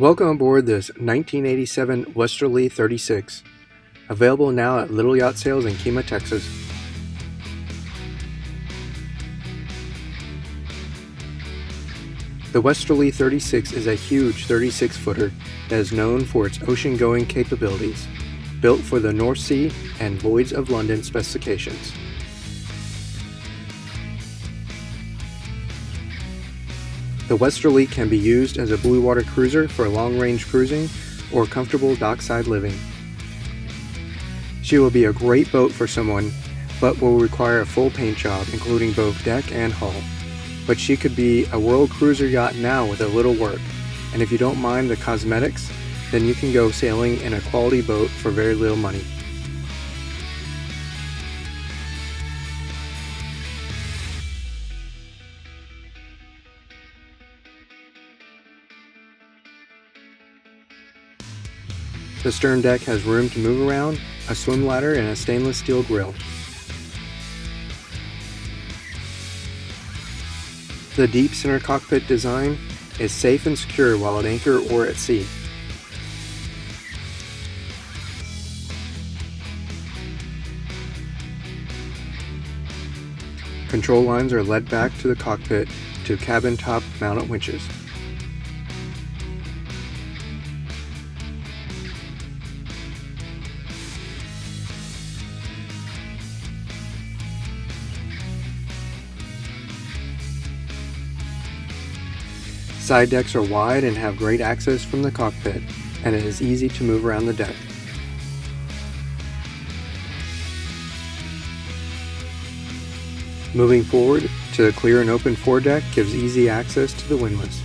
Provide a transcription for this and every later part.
Welcome aboard this 1987 Westerly 36, available now at Little Yacht Sales in Kemah, Texas. The Westerly 36 is a huge 36-footer that is known for its ocean-going capabilities, built for the North Sea and Lloyd's of London specifications. The Westerly can be used as a blue water cruiser for long-range cruising or comfortable dockside living. She will be a great boat for someone, but will require a full paint job, including both deck and hull. But she could be a world cruiser yacht now with a little work, and if you don't mind the cosmetics, then you can go sailing in a quality boat for very little money. The stern deck has room to move around, a swim ladder, and a stainless steel grille. The deep center cockpit design is safe and secure while at anchor or at sea. Control lines are led back to the cockpit to cabin top mounted winches. Side decks are wide and have great access from the cockpit, and it is easy to move around the deck. Moving forward to the clear and open foredeck gives easy access to the windlass.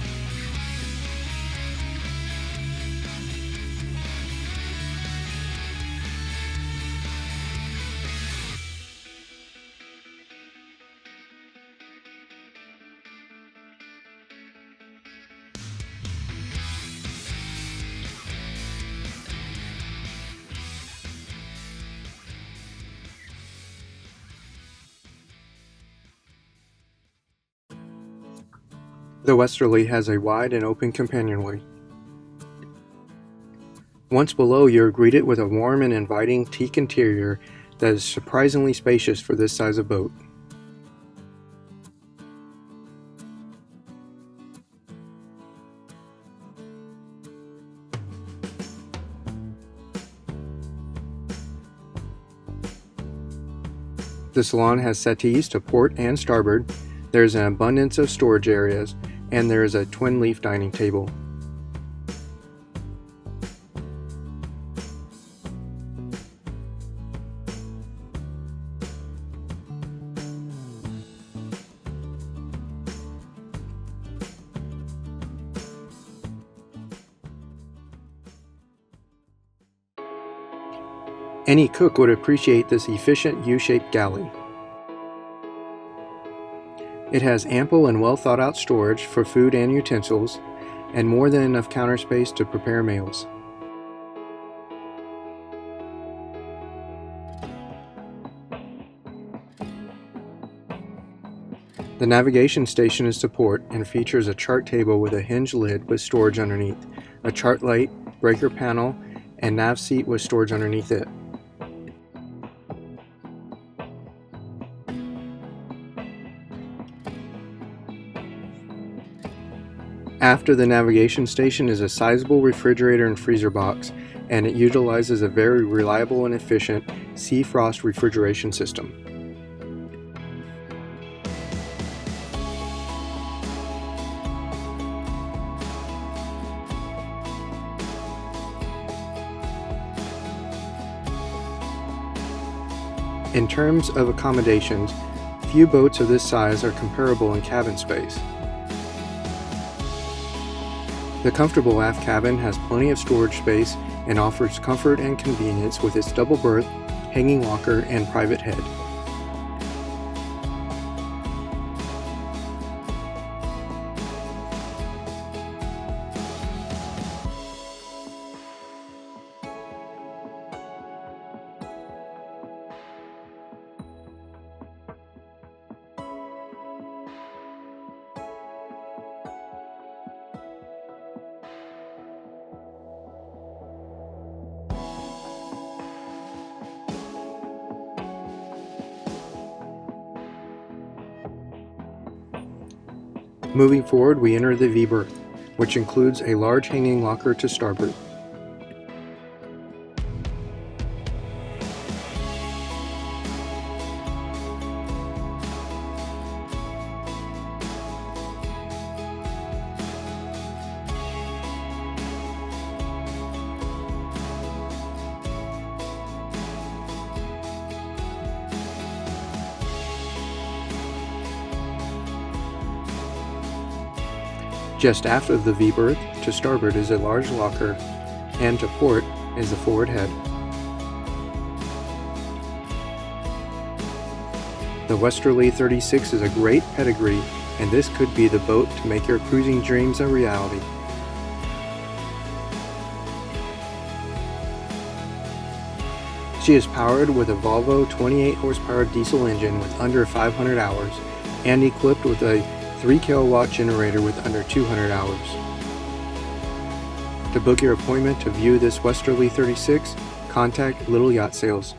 The Westerly has a wide and open companionway. Once below, you are greeted with a warm and inviting teak interior that is surprisingly spacious for this size of boat. The salon has settees to port and starboard. There is an abundance of storage areas, and there is a twin-leaf dining table. Any cook would appreciate this efficient U-shaped galley. It has ample and well thought out storage for food and utensils, and more than enough counter space to prepare meals. The navigation station is to port and features a chart table with a hinged lid with storage underneath, a chart light, breaker panel, and nav seat with storage underneath it. After the navigation station is a sizable refrigerator and freezer box, and it utilizes a very reliable and efficient sea frost refrigeration system. In terms of accommodations, few boats of this size are comparable in cabin space. The comfortable aft cabin has plenty of storage space and offers comfort and convenience with its double berth, hanging locker, and private head. Moving forward, we enter the V-berth, which includes a large hanging locker to starboard. Just after the V-berth, to starboard is a large locker, and to port is the forward head. The Westerly 36 is a great pedigree, and this could be the boat to make your cruising dreams a reality. She is powered with a Volvo 28 horsepower diesel engine with under 500 hours, and equipped with a 3 kilowatt generator with under 200 hours. To book your appointment to view this Westerly 36, contact Little Yacht Sales.